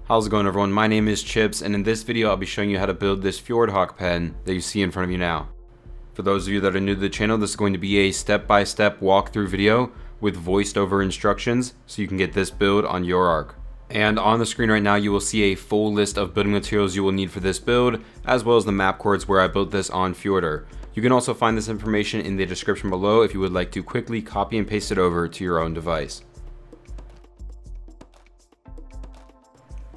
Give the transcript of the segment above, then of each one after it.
How's it going, everyone? My name is Chips, and in this video I'll be showing you how to build this Fjordhawk pen that you see in front of you now. For those of you that are new to the channel, this is going to be a step-by-step walkthrough video with voiced over instructions so you can get this build on your Ark. And on the screen right now you will see a full list of building materials you will need for this build, as well as the map coords where I built this on Fjordur. You can also find this information in the description below if you would like to quickly copy and paste it over to your own device.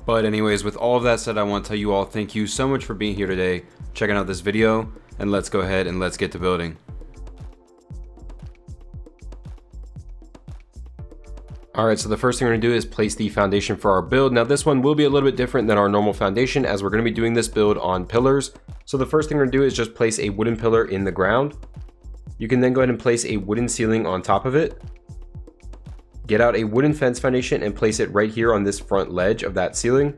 But anyways, with all of that said, I want to tell you all thank you so much for being here today, checking out this video, and let's go ahead and let's get to building. Alright, so the first thing we're going to do is place the foundation for our build. Now this one will be a little bit different than our normal foundation, as we're going to be doing this build on pillars. So the first thing we're going to do is just place a wooden pillar in the ground. You can then go ahead and place a wooden ceiling on top of it. Get out a wooden fence foundation and place it right here on this front ledge of that ceiling.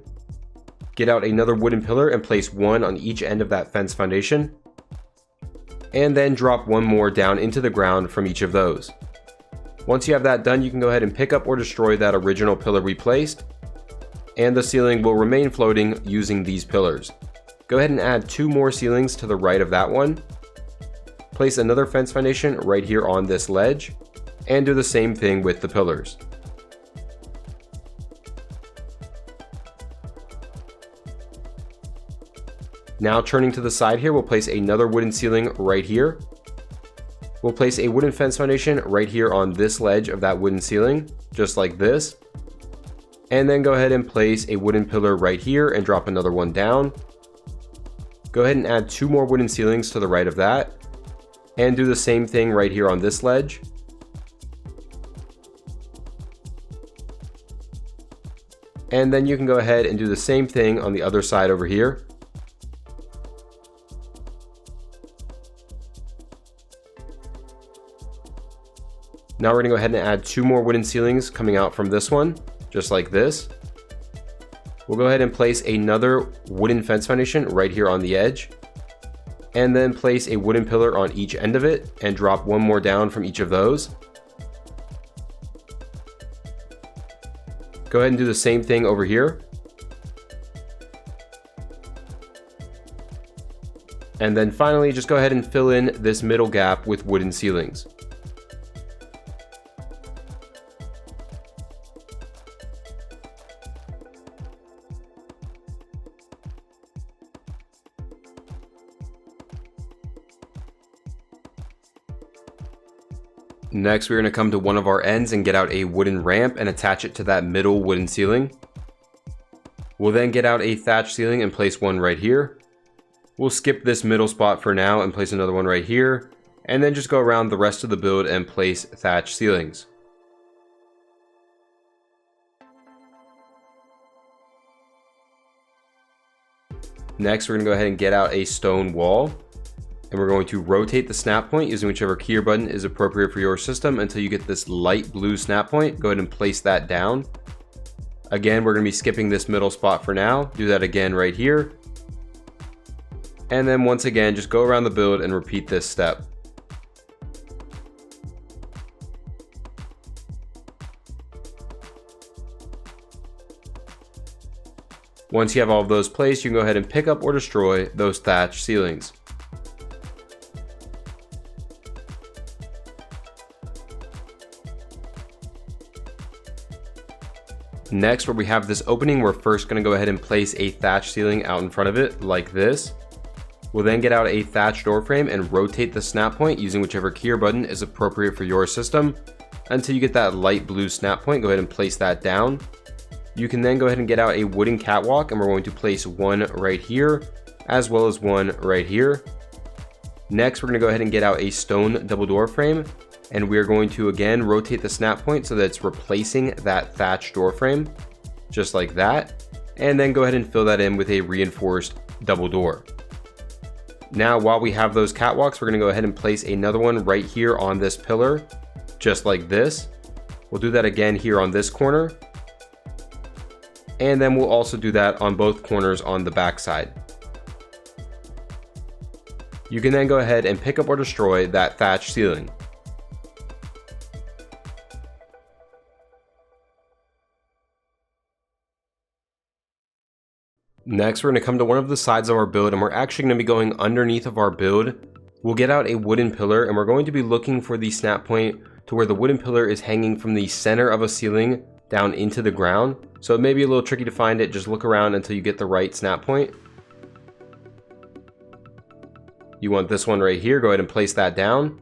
Get out another wooden pillar and place one on each end of that fence foundation. And then drop one more down into the ground from each of those. Once you have that done, you can go ahead and pick up or destroy that original pillar we placed, and the ceiling will remain floating using these pillars. Go ahead and add two more ceilings to the right of that one. Place another fence foundation right here on this ledge, and do the same thing with the pillars. Now turning to the side here, we'll place another wooden ceiling right here. We'll place a wooden fence foundation right here on this ledge of that wooden ceiling, just like this. And then go ahead and place a wooden pillar right here and drop another one down. Go ahead and add two more wooden ceilings to the right of that, and do the same thing right here on this ledge. And then you can go ahead and do the same thing on the other side over here. Now we're going to go ahead and add two more wooden ceilings coming out from this one, just like this. We'll go ahead and place another wooden fence foundation right here on the edge, and then place a wooden pillar on each end of it and drop one more down from each of those. Go ahead and do the same thing over here. And then finally, just go ahead and fill in this middle gap with wooden ceilings. Next, we're going to come to one of our ends and get out a wooden ramp and attach it to that middle wooden ceiling. We'll then get out a thatch ceiling and place one right here. We'll skip this middle spot for now and place another one right here, and then just go around the rest of the build and place thatch ceilings. Next, we're going to go ahead and get out a stone wall. And we're going to rotate the snap point using whichever key or button is appropriate for your system until you get this light blue snap point. Go ahead and place that down. Again, we're going to be skipping this middle spot for now. Do that again right here. And then once again, just go around the build and repeat this step. Once you have all of those placed, you can go ahead and pick up or destroy those thatch ceilings. Next, where we have this opening, we're first going to go ahead and place a thatch ceiling out in front of it like this. We'll then get out a Thatch Doorframe and rotate the snap point using whichever key or button is appropriate for your system until you get that light blue snap point. Go ahead and place that down. You can then go ahead and get out a wooden catwalk, and we're going to place one right here as well as one right here. Next, we're going to go ahead and get out a stone double door frame, and we're going to again rotate the snap point so that it's replacing that thatch door frame, just like that. And then go ahead and fill that in with a reinforced double door. Now, while we have those catwalks, we're going to go ahead and place another one right here on this pillar, just like this. We'll do that again here on this corner. And then we'll also do that on both corners on the back side. You can then go ahead and pick up or destroy that thatch ceiling. Next, we're going to come to one of the sides of our build, and we're actually going to be going underneath of our build. We'll get out a wooden pillar, and we're going to be looking for the snap point to where the wooden pillar is hanging from the center of a ceiling down into the ground. So it may be a little tricky to find it. Just look around until you get the right snap point. You want this one right here. Go ahead and place that down.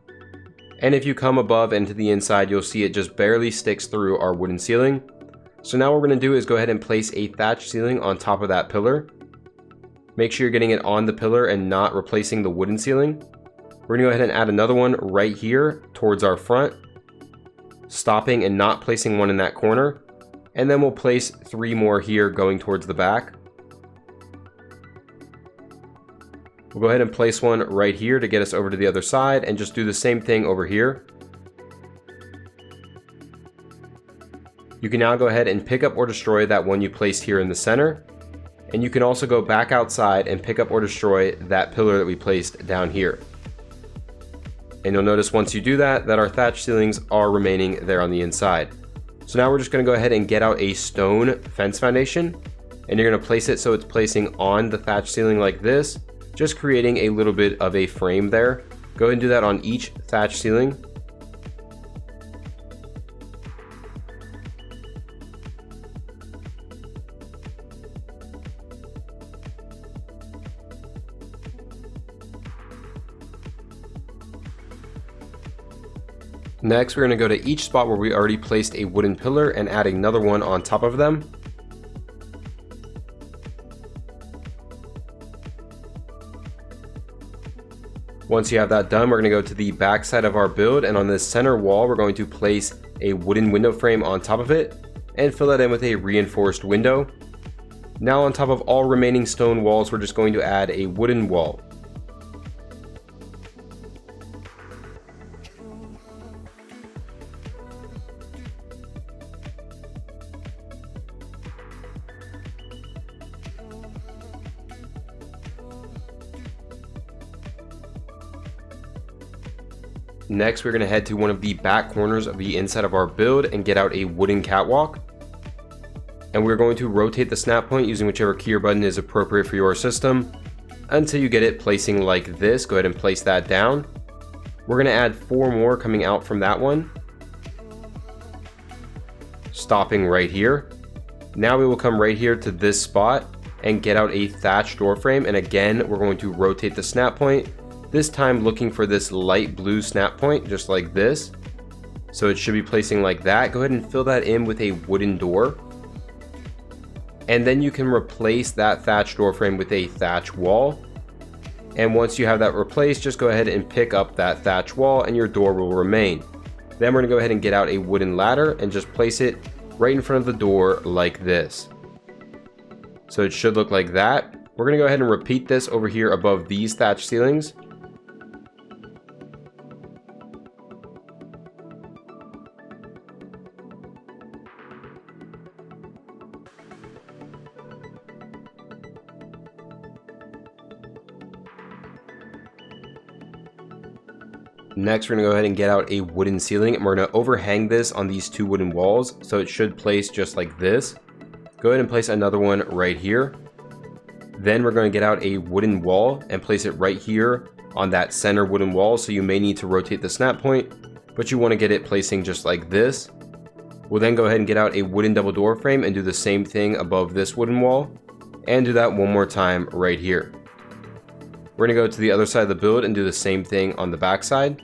And if you come above and to the inside, you'll see it just barely sticks through our wooden ceiling. So now what we're going to do is go ahead and place a thatch ceiling on top of that pillar. Make sure you're getting it on the pillar and not replacing the wooden ceiling. We're going to go ahead and add another one right here towards our front, stopping and not placing one in that corner. And then we'll place 3 more here going towards the back. We'll go ahead and place one right here to get us over to the other side, and just do the same thing over here. You can now go ahead and pick up or destroy that one you placed here in the center. And you can also go back outside and pick up or destroy that pillar that we placed down here. And you'll notice once you do that, that our thatch ceilings are remaining there on the inside. So now we're just going to go ahead and get out a stone fence foundation. And you're going to place it so it's placing on the thatch ceiling like this, just creating a little bit of a frame there. Go ahead and do that on each thatch ceiling. Next, we're going to go to each spot where we already placed a wooden pillar and add another one on top of them. Once you have that done, we're going to go to the back side of our build, and on this center wall, we're going to place a wooden window frame on top of it and fill that in with a reinforced window. Now on top of all remaining stone walls, we're just going to add a wooden wall. Next, we're going to head to one of the back corners of the inside of our build and get out a wooden catwalk. And we're going to rotate the snap point using whichever key or button is appropriate for your system until you get it placing like this. Go ahead and place that down. We're going to add 4 more coming out from that one, stopping right here. Now we will come right here to this spot and get out a thatch door frame. And again, we're going to rotate the snap point. This time looking for this light blue snap point, just like this. So it should be placing like that. Go ahead and fill that in with a wooden door. And then you can replace that thatch door frame with a thatch wall. And once you have that replaced, just go ahead and pick up that thatch wall and your door will remain. Then we're gonna go ahead and get out a wooden ladder and just place it right in front of the door like this. So it should look like that. We're gonna go ahead and repeat this over here above these thatch ceilings. Next, we're going to go ahead and get out a wooden ceiling, and we're going to overhang this on these 2 wooden walls, so it should place just like this. Go ahead and place another one right here. Then we're going to get out a wooden wall and place it right here on that center wooden wall, so you may need to rotate the snap point, but you want to get it placing just like this. We'll then go ahead and get out a wooden double door frame and do the same thing above this wooden wall, and do that one more time right here. We're going to go to the other side of the build and do the same thing on the back side.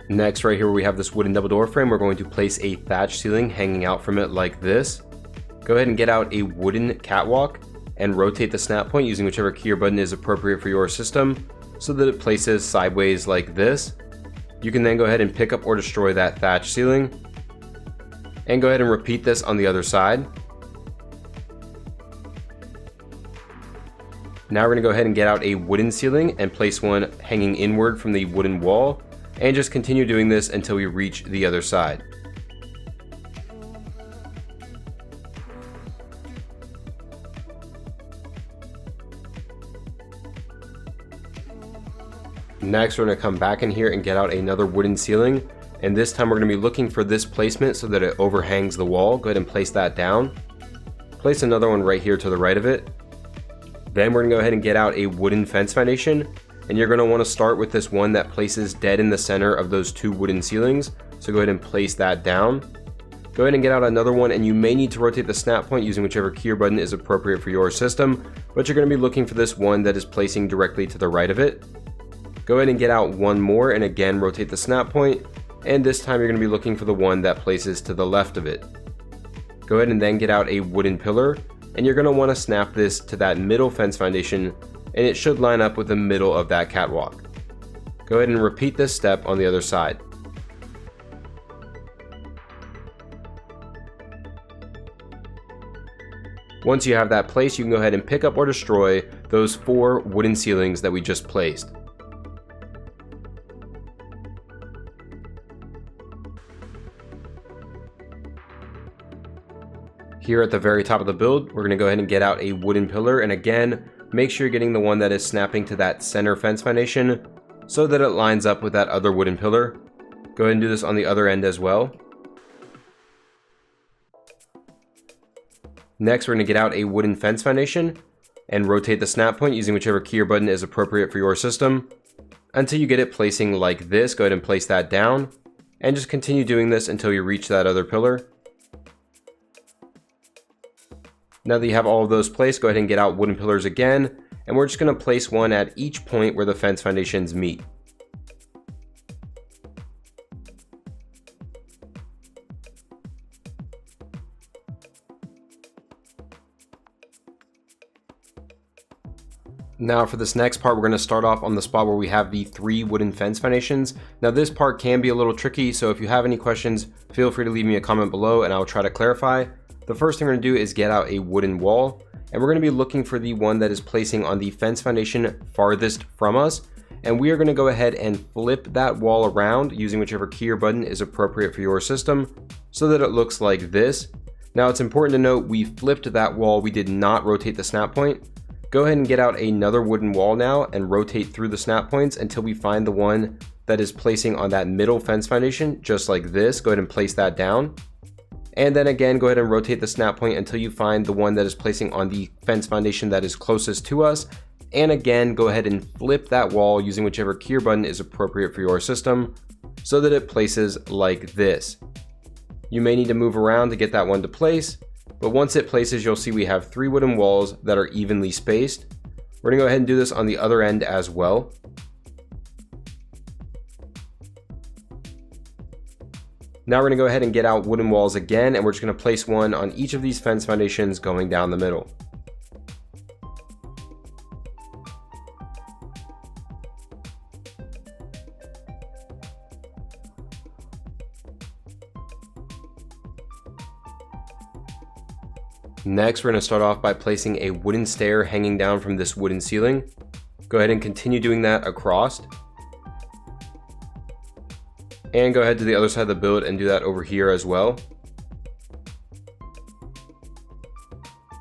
Next, right here where we have this wooden double door frame, we're going to place a thatch ceiling hanging out from it like this. Go ahead and get out a wooden catwalk and rotate the snap point using whichever key or button is appropriate for your system so that it places sideways like this. You can then go ahead and pick up or destroy that thatch ceiling and go ahead and repeat this on the other side. Now we're going to go ahead and get out a wooden ceiling and place one hanging inward from the wooden wall, and just continue doing this until we reach the other side. Next, we're going to come back in here and get out another wooden ceiling. And this time we're going to be looking for this placement so that it overhangs the wall. Go ahead and place that down. Place another one right here to the right of it. Then we're going to go ahead and get out a wooden fence foundation. And you're going to want to start with this one that places dead in the center of those two wooden ceilings. So go ahead and place that down. Go ahead and get out another one, and you may need to rotate the snap point using whichever key or button is appropriate for your system, but you're going to be looking for this one that is placing directly to the right of it. Go ahead and get out one more, and again rotate the snap point, and this time you're going to be looking for the one that places to the left of it. Go ahead and then get out a wooden pillar, and you're going to want to snap this to that middle fence foundation, and it should line up with the middle of that catwalk. Go ahead and repeat this step on the other side. Once you have that placed, you can go ahead and pick up or destroy those 4 wooden ceilings that we just placed. Here at the very top of the build, we're going to go ahead and get out a wooden pillar, and again, make sure you're getting the one that is snapping to that center fence foundation so that it lines up with that other wooden pillar. Go ahead and do this on the other end as well. Next, we're going to get out a wooden fence foundation and rotate the snap point using whichever key or button is appropriate for your system until you get it placing like this. Go ahead and place that down and just continue doing this until you reach that other pillar. Now that you have all of those placed, go ahead and get out wooden pillars again, and we're just going to place one at each point where the fence foundations meet. Now for this next part, we're going to start off on the spot where we have the 3 wooden fence foundations. Now this part can be a little tricky, so if you have any questions, feel free to leave me a comment below and I'll try to clarify. The first thing we're going to do is get out a wooden wall, and we're going to be looking for the one that is placing on the fence foundation farthest from us. And we are going to go ahead and flip that wall around using whichever key or button is appropriate for your system so that it looks like this. Now it's important to note we flipped that wall, we did not rotate the snap point. Go ahead and get out another wooden wall now and rotate through the snap points until we find the one that is placing on that middle fence foundation, just like this. Go ahead and place that down. And then again, go ahead and rotate the snap point until you find the one that is placing on the fence foundation that is closest to us. And again, go ahead and flip that wall using whichever key or button is appropriate for your system so that it places like this. You may need to move around to get that one to place, but once it places, you'll see we have 3 wooden walls that are evenly spaced. We're gonna go ahead and do this on the other end as well. Now we're gonna go ahead and get out wooden walls again, and we're just gonna place one on each of these fence foundations going down the middle. Next, we're going to start off by placing a wooden stair hanging down from this wooden ceiling. Go ahead and continue doing that across. And go ahead to the other side of the build and do that over here as well.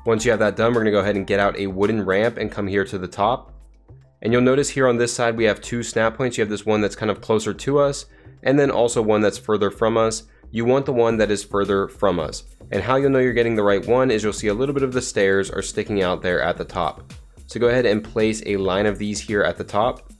Once you have that done, we're going to go ahead and get out a wooden ramp and come here to the top. And you'll notice here on this side we have 2 snap points. You have this one that's kind of closer to us, and then also one that's further from us. You want the one that is further from us. And how you'll know you're getting the right one is you'll see a little bit of the stairs are sticking out there at the top. So go ahead and place a line of these here at the top.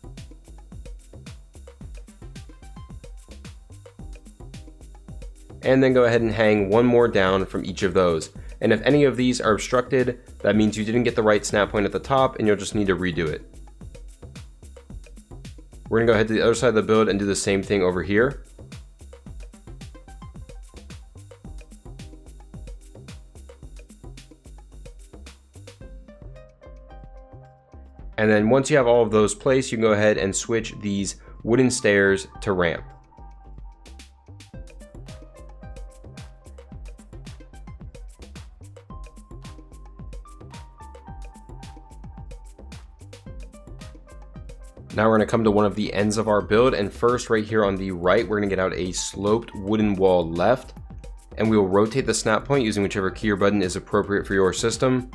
And then go ahead and hang one more down from each of those. And if any of these are obstructed, that means you didn't get the right snap point at the top and you'll just need to redo it. We're gonna go ahead to the other side of the build and do the same thing over here. And then once you have all of those placed, you can go ahead and switch these wooden stairs to ramp. Now we're going to come to one of the ends of our build, and first right here on the right, we're going to get out a sloped wooden wall left, and we will rotate the snap point using whichever key or button is appropriate for your system.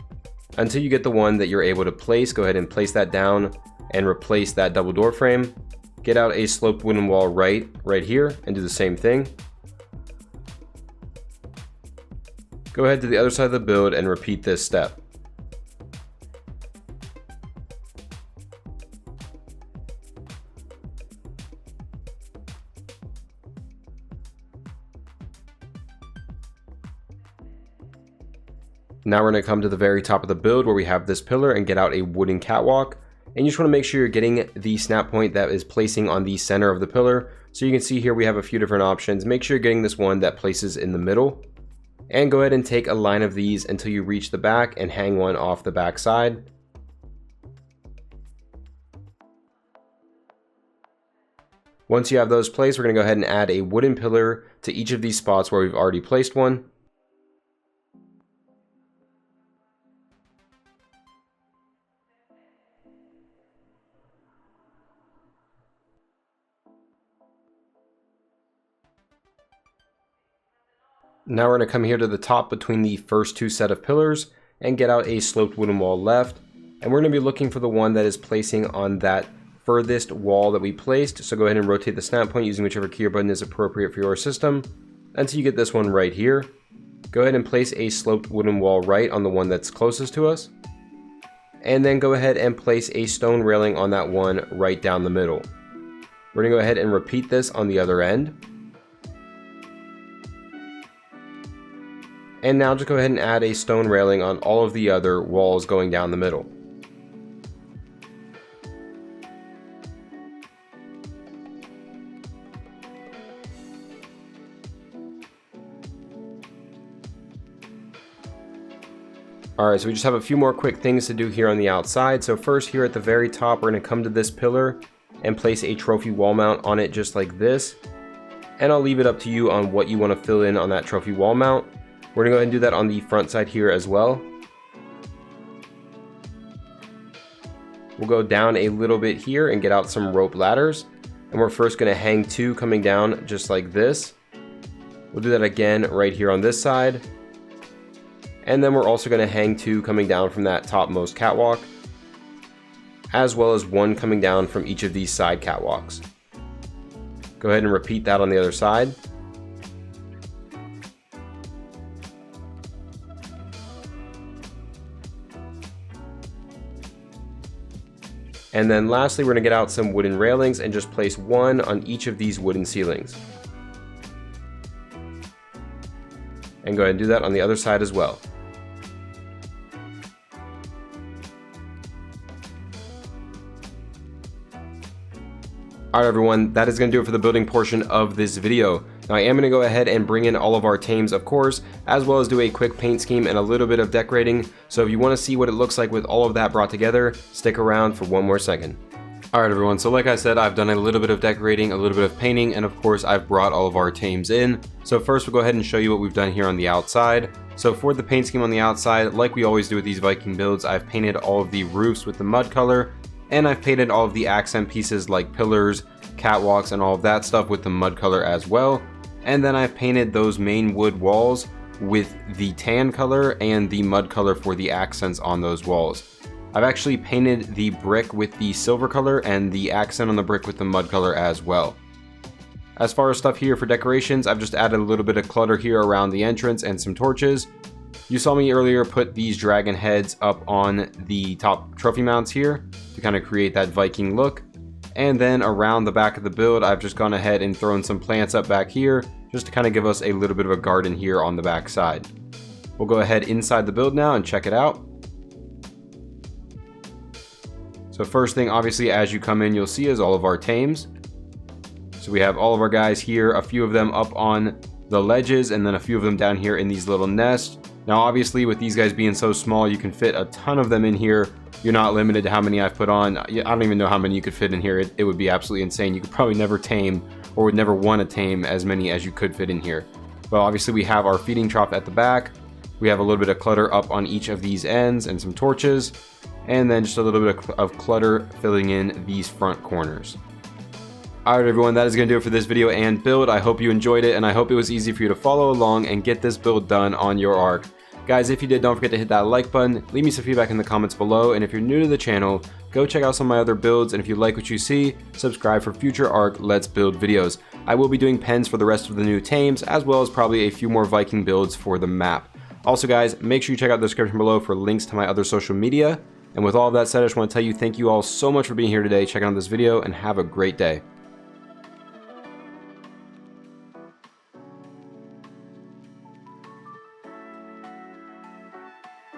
Until you get the one that you're able to place, go ahead and place that down and replace that double door frame. get out a sloped wooden wall right here and do the same thing. Go ahead to the other side of the build and repeat this step. Now we're going to come to the very top of the build where we have this pillar and get out a wooden catwalk. And you just want to make sure you're getting the snap point that is placing on the center of the pillar. So you can see here we have a few different options. Make sure you're getting this one that places in the middle. And go ahead and take a line of these until you reach the back and hang one off the back side. Once you have those placed, we're going to go ahead and add a wooden pillar to each of these spots where we've already placed one. Now we're going to come here to the top between the first two set of pillars and get out a sloped wooden wall left. And we're going to be looking for the one that is placing on that furthest wall that we placed. So go ahead and rotate the snap point using whichever key or button is appropriate for your system until you get this one right here. Go ahead and place a sloped wooden wall right on the one that's closest to us. And then go ahead and place a stone railing on that one right down the middle. We're going to go ahead and repeat this on the other end. And now just go ahead and add a stone railing on all of the other walls going down the middle. Alright, so we just have a few more quick things to do here on the outside. So first, here at the very top, we're going to come to this pillar and place a trophy wall mount on it just like this. And I'll leave it up to you on what you want to fill in on that trophy wall mount. We're going to go ahead and do that on the front side here as well. We'll go down a little bit here and get out some rope ladders. And we're first going to hang two coming down just like this. We'll do that again right here on this side. And then we're also going to hang two coming down from that topmost catwalk, as well as one coming down from each of these side catwalks. Go ahead and repeat that on the other side. And then lastly, we're going to get out some wooden railings and just place one on each of these wooden ceilings. And go ahead and do that on the other side as well. Alright everyone, that is going to do it for the building portion of this video. Now I am going to go ahead and bring in all of our tames, of course, as well as do a quick paint scheme and a little bit of decorating. So if you want to see what it looks like with all of that brought together, stick around for one more second. Alright everyone, so like I said, I've done a little bit of decorating, a little bit of painting, and of course I've brought all of our tames in. So first we'll go ahead and show you what we've done here on the outside. So for the paint scheme on the outside, like we always do with these Viking builds, I've painted all of the roofs with the mud color, and I've painted all of the accent pieces like pillars, catwalks, and all of that stuff with the mud color as well. And then I've painted those main wood walls with the tan color and the mud color for the accents on those walls. I've actually painted the brick with the silver color and the accent on the brick with the mud color as well. As far as stuff here for decorations, I've just added a little bit of clutter here around the entrance and some torches. You saw me earlier put these dragon heads up on the top trophy mounts here to kind of create that Viking look. And then around the back of the build, I've just gone ahead and thrown some plants up back here just to kind of give us a little bit of a garden here on the back side. We'll go ahead inside the build now and check it out. So first thing, obviously, as you come in, you'll see is all of our tames. So we have all of our guys here, a few of them up on the ledges, and then a few of them down here in these little nests. Now, obviously, with these guys being so small, you can fit a ton of them in here. You're not limited to how many I've put on. I don't even know how many you could fit in here. It would be absolutely insane. You could probably never tame, or would never want to tame, as many as you could fit in here. But obviously, we have our feeding trough at the back. We have a little bit of clutter up on each of these ends and some torches. And then just a little bit of clutter filling in these front corners. Alright everyone, that is going to do it for this video and build. I hope you enjoyed it, and I hope it was easy for you to follow along and get this build done on your arc. Guys, if you did, don't forget to hit that like button, leave me some feedback in the comments below, and if you're new to the channel, go check out some of my other builds, and if you like what you see, subscribe for future Ark Let's Build videos. I will be doing pens for the rest of the new tames, as well as probably a few more Viking builds for the map. Also guys, make sure you check out the description below for links to my other social media, and with all of that said, I just want to tell you thank you all so much for being here today, checking out this video, and have a great day.